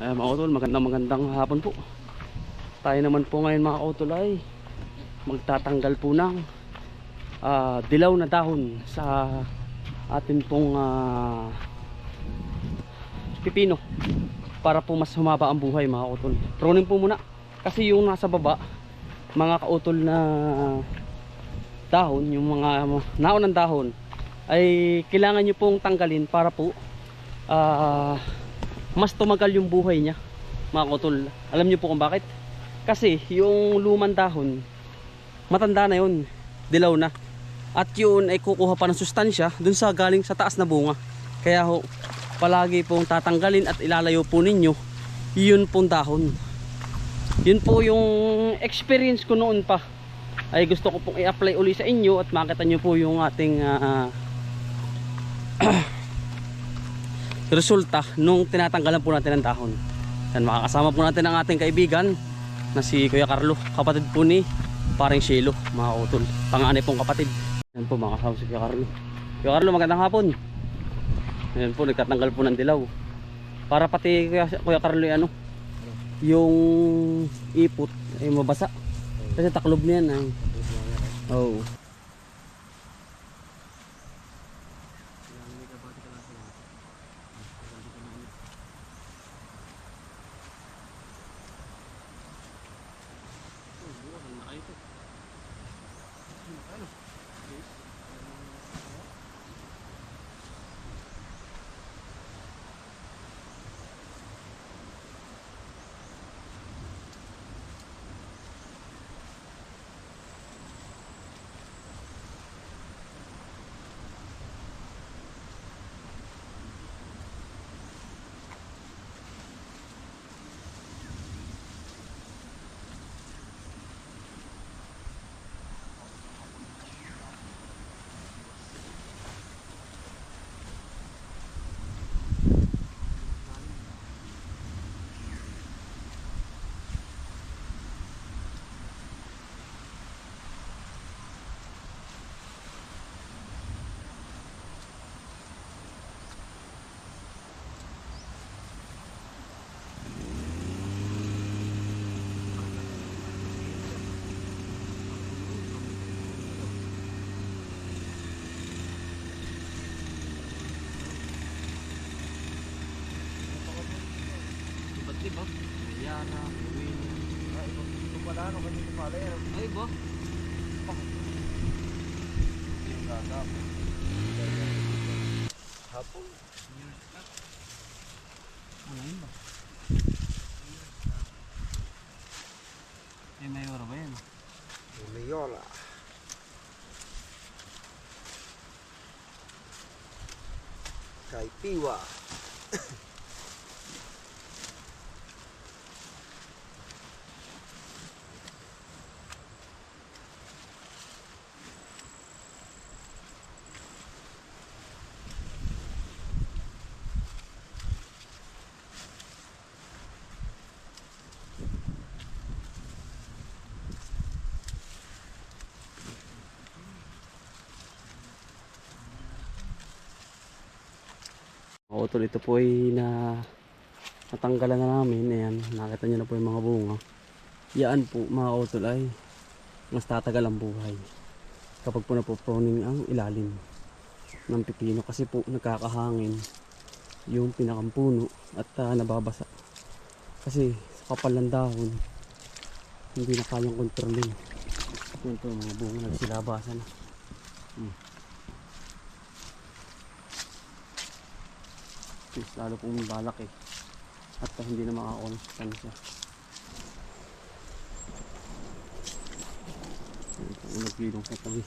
Mga kautol, magandang hapon po. Tayo naman po ngayon mga kautol ay magtatanggal po ng dilaw na dahon sa atin pong pipino para po mas humaba ang buhay mga kautol. Pruning po muna kasi yung nasa baba mga kautol na dahon, yung mga naunang dahon ay kailangan nyo pong tanggalin para po mas tumagal yung buhay niya mga kautol. Alam niyo po kung bakit? Kasi yung lumang dahon matanda na yun, dilaw na, at yun ay kukuha pa ng sustansya dun sa galing sa taas na bunga. Kaya ho, palagi pong tatanggalin at ilalayo po ninyo yun pong dahon. Yun po yung experience ko noon pa, ay gusto ko pong i-apply uli sa inyo at makita nyo po yung ating resulta nung tinatanggalan po natin ng dahon. Yan, makakasama po natin ang ating kaibigan na si Kuya Carlo, kapatid po ni Paring Shelo mga kautol, panganay pong kapatid. Yan po, makakasama si Kuya Carlo. Kuya Carlo, magandang hapon. Yan po, nagtatanggal po ng dilaw para pati Kuya Carlo yung ipot ay mabasa kasi taklob niyan ay. Oh. Diba? Mayana, Winnie. Ay, ito pala, ano kanito pala yan? Ay, ba? Yung gagap. Hapon? Ano yun ba? May mayora ba yan? May mayora. Kay Piwa. Utol, ito po ay natanggalan na namin. Ayan, nakita nyo na po yung mga bunga. Yan po mga utol ay mas tatagal ang buhay kapag po napoproning ang ilalim ng pipino, kasi po nagkakahangin yung pinakampuno at nababasa kasi sa kapal ng dahon, hindi na kayang kontrolin. Yun po mga bunga nagsilabasan na. Lalo pong balak at hindi na makakonstan siya. Nagbilong sa tabi.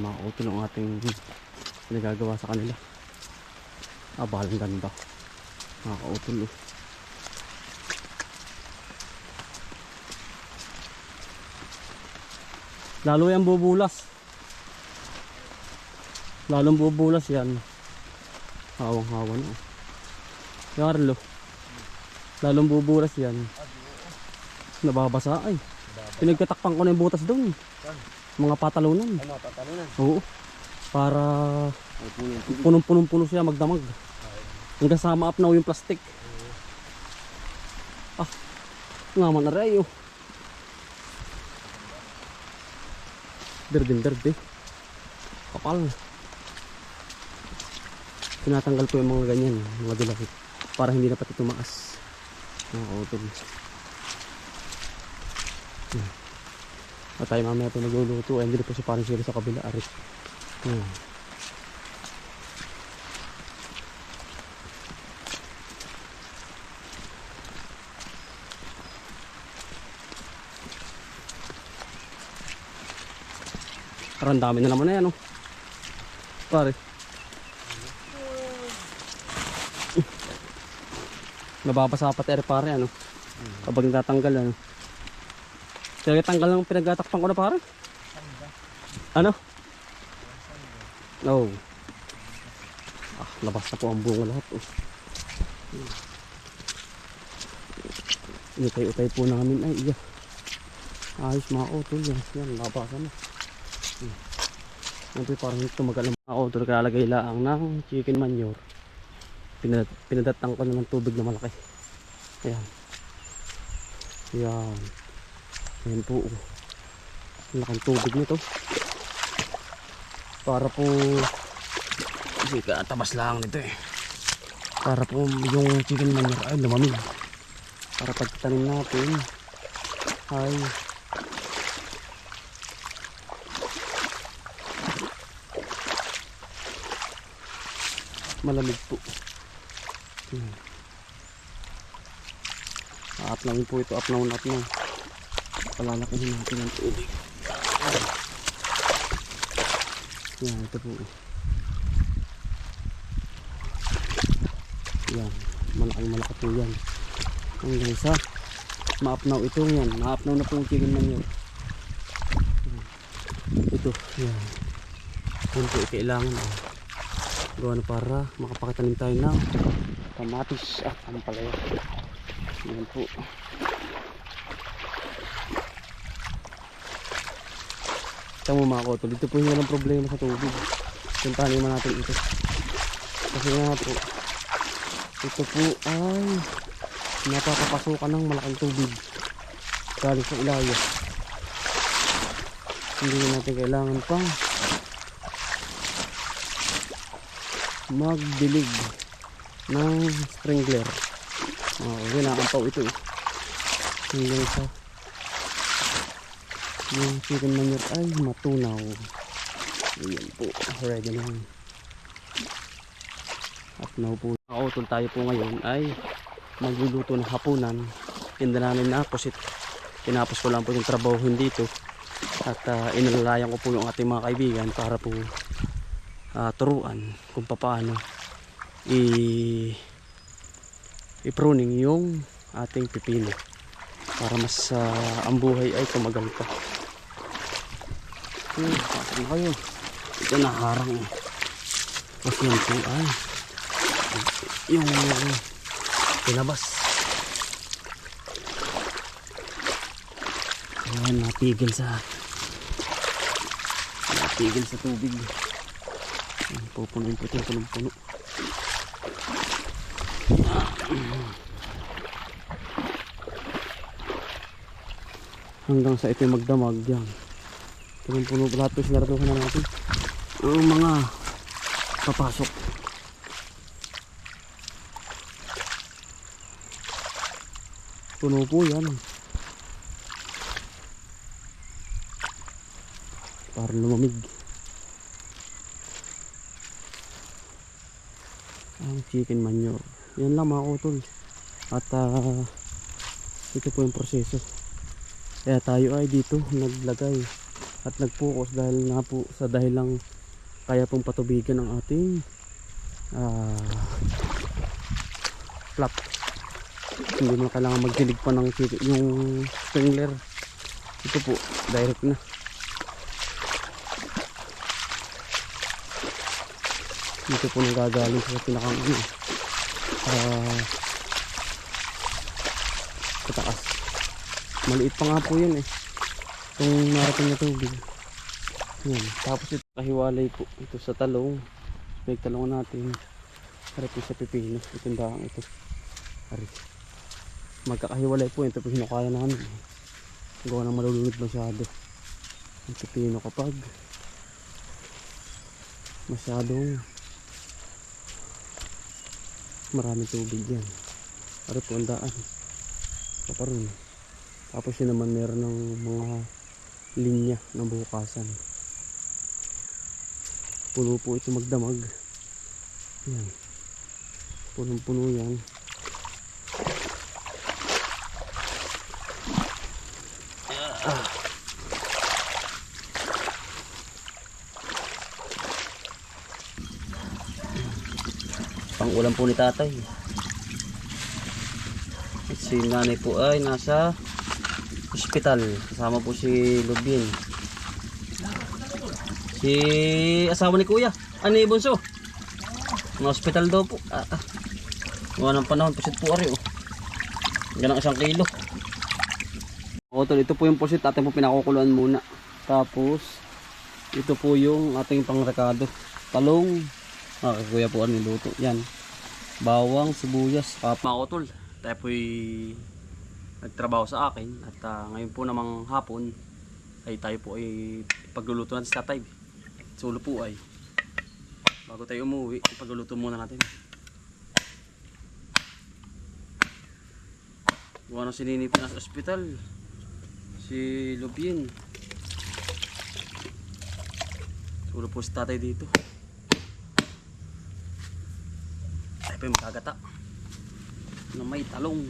mga utol ang ating nagagawa sa kanila. Balang ganda mga kautol. Lalo yan bubulas. Lalong bubulas yan. Hawang-hawa na. Yarlo. Lalong bubulas yan. Nababasa ay. Pinagkatakpan ko na yung butas doon. Mga patalunan. Mga patalunan? Oo. Para punong-punong siya magdamag. Hanggang sa ma-apnaw yung plastic. Ngaman na rin oh. Berde. Kapal. Tinatanggal ko yung mga ganyan, mga dilakit. Para hindi na pati tumaas. Mga kautol. At tayo mamaya ito nagluluto. Ay, hindi na po si parang sila sa kabila. Arit. Parang dami na naman na yan, oh. Pare. Nababasa pa tayo pare, ano. Kapag natatanggal, ano. Kaya tanggal ng pinagtatakpan ko na pare. Ano? Oh. Labas na po ang bunga lahat, oh. Utay-utay po namin, ay, iya. Ayos mga utol, yan, labasan na. Ito parang tumagal ng mga utol, kalalagay laang ng chicken manure. Pinadatang ko na ng tubig na malaki. Ayan. Ayan po. Laking tubig nito. Para po kasi katabas lang nito eh. Para po yung chicken manure ay lumamig. Para pagtanim natin ay malamig po. Aapnawin po ito, apnaw. Palalakihin natin ang tubig. Yan, ito po. Yan, malaki po yan. Hanggang sa maapnaw ito yan. Maapnaw na po yung chicken manure. Ito, yan. Yan po kailangan. Gawa na para makapakitanim tayo ng kamatis at ampalaya. Yan po. Ito mo mga kotol, dito po yung walang problema sa tubig. Puntahan naman natin ito. Kasi nga po, ito po ay napapapasukan ng malaking tubig galing sa ilaya. Hindi na natin kailangan pang magdilig ng sprinkler. Ginaampaw ito eh. Hanggang sa yung chicken manure ay matunaw. Ayan po, ready na yan. At now po, nakautol tayo po ngayon ay magluluto ng hapunan. Tinda namin na pusit. Tinapos ko lang po yung trabaho dito. At inalalayan ko po yung ating mga kaibigan para po turuan kung paano i-pruning yung ating pipino para mas ang buhay ay tumagal pa. Pasok na kayo. Ito naharang eh. Kasi yan po ay yung pinabas. Ayan, napigil sa tubig. Pupunin po ito, punong-puno. Hanggang sa ito magdamag yan. Punong-puno lahat po sinaraduhan na natin ang mga papasok. Puno po yan para lumamig ang chicken manure. Yan lang mga utol. At ito po yung proseso. Kaya tayo ay dito naglagay at nag-focus dahil nga po sa dahilang kaya pong patubigan ang ating flap. Hindi mo kailangan magdilig pa ng yung sprinkler. Ito po direct na. Dito po nagagaling sa pinakang pataas. Maliit pa nga po yun eh itong narating na tubig. Yan. Tapos ito kahiwalay po ito sa talong. Talong natin para po sa pipino. Itong daang ito ari. Magkakahiwalay po ito po hinukaya namin gawa ng malulunod masyado ang pipino kapag masyadong maraming tubig yan. Ari po ang daan kaparoon. Tapos yun naman meron ng mga linya ng bukasan. Puno po ito magdamag. Yan. Punong-puno yan. Pang-ulam po ni tatay. At si nanay po ay nasa ospital. Kasama po si Lubin. Si asawa ni kuya. Ano yung bunso? Mga ospital daw po. Gawa ng panahon. Pusit po ari. Ganang 1 kilo. Tol, ito po yung pusit. Atin po pinakukuluan muna. Tapos ito po yung ating pangrekado. Talong. Kuya po ang niluto. Yan. Bawang, sibuyas. Mga tol. Tayo po'y nagtrabaho sa akin at ngayon po namang hapon ay tayo po ay pagluluto natin sa tatay. Sulo po ay bago tayo umuwi pagluluto muna natin. Gawa ng sininipin sa ospital si Lubien. Sulo po si tatay dito. Tayo po yung magkagata na may talong.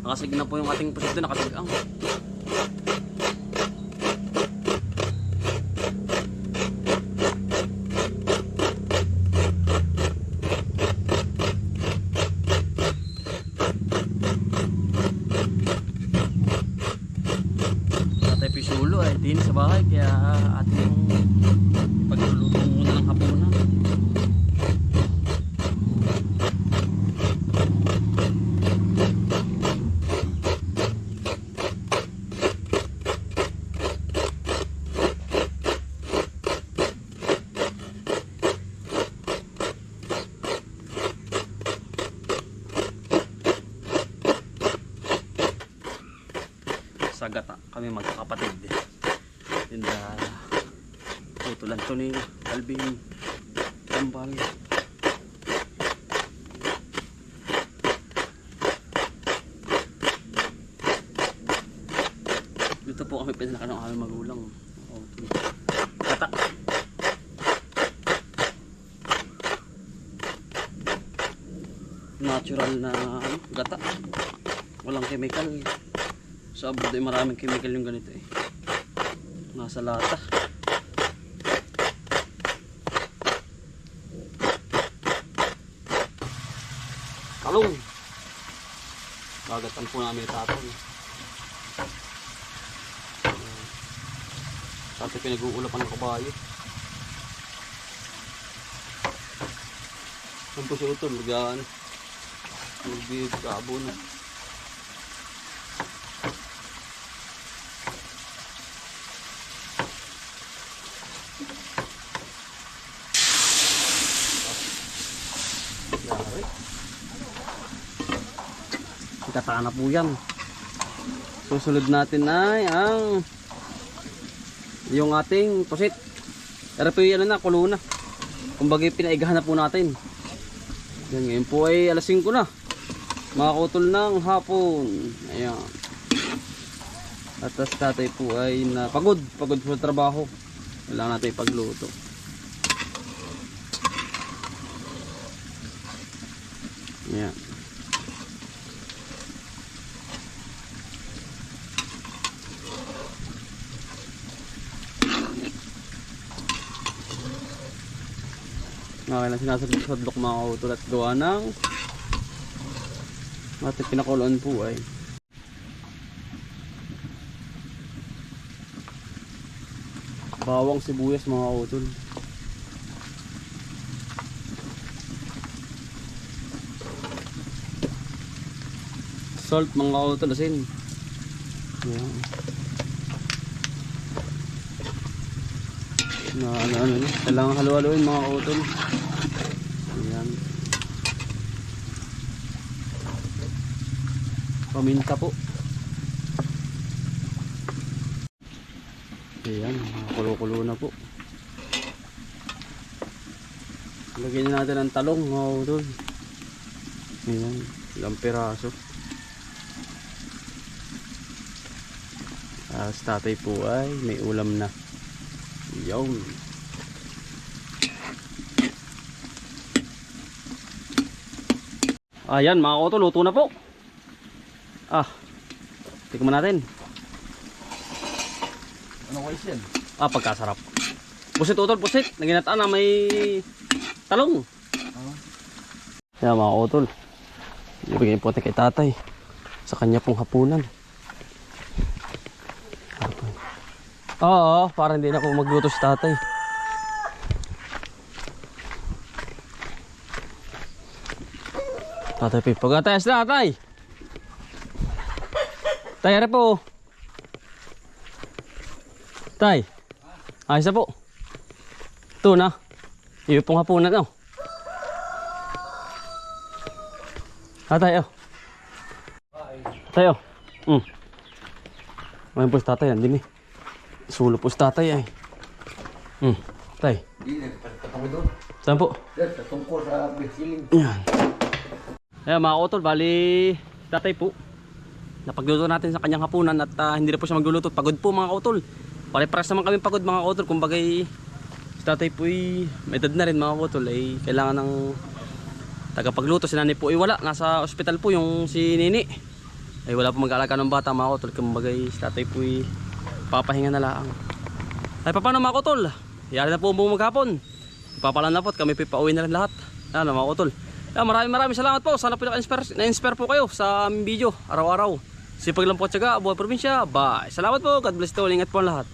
Nakasig na po yung ating pusit doon, nakasigang. Tatay pisulo ay din sa bahay kaya ating pagluluto muna ng hapunan. Sagata kami magkakapatid din tutulan to ni Alvin Tambal. Dito po kami pinaka ng aming magulang. Gata natural na gata, walang chemical. Sa abroad ay maraming chemical yung ganito eh. Nasa lata. Talong. Gagatan po namin tatong. Dati pinag-uulapan ng kabayo. Ang po siya ito, magaan. Magbibig kaabo na. Katana po yan. Susunod natin ay ang yung ating pusit. Pero po yan na, kulo na. Kumbaga pinaigahan na po natin. Yan, ngayon po ay alas 5 na. Makakutol ng hapon. Ayan. At tas tatay po ay pagod po sa trabaho. Kailangan natin ipagluto. Ayan. Ngayon na sinasadlok mga kautol at gawa ng ating pinakuloan po ay bawang sibuyas mga kautol. Salt mga kautol, asin. Ayan. Ano, kailangan halu-haluin mga kautol. Ayan. Paminta po. Ayan, kulo-kulo na po. Lagyan natin ang talong mga kautol. Ayan, ilang piraso. Sa tatay po ay may ulam na. Yun. Ayan mga kautol, luto na po. Tikman natin. Ano kayo yan? Pagkasarap. Pusit utol, pusit. Naginataan na may talong. Ayan mga kautol, ibigay po natin kay tatay sa kanya pong hapunan. Oo, para hindi na ako magluto si tatay. Tatay Pip, pagkatayas na tatay. Tay, harap po. Tay, ayos na po. Ito na. Iyo pong hapunan oh. Tatay oh. Tay oh. Ngayon po si tatay, andin eh. Sulo po si tatay ay. Tay. Hindi, nagpatapang doon. Saan po? Yan, tatungkol sa bisiling. Yan. Ayan mga kautol, bali tatay po. Napagluto natin sa kanyang hapunan at hindi na po siya magluluto. Pagod po mga kautol. Pare-pares naman kami pagod mga kautol. Kung bagay si tatay po ay may edad na rin mga kautol. Ay kailangan ng tagapagluto. Si nanay po ay wala. Nasa ospital po yung si Nini. Ay wala po mag-aalaga ng bata mga kautol. Kung bagay si tatay po ay papahinga na lang. Ay paano mga kautol? Yari na po buong maghapon. Ipapalan na po at kami po pauwi na rin lahat. Ano mga kautol. Maraming salamat po. Sana po na-inspire po kayo sa aming video araw-araw. Sipag lang po at syaga, buhay probinsya. Bye. Salamat po. God bless to. Ingat po ang lahat.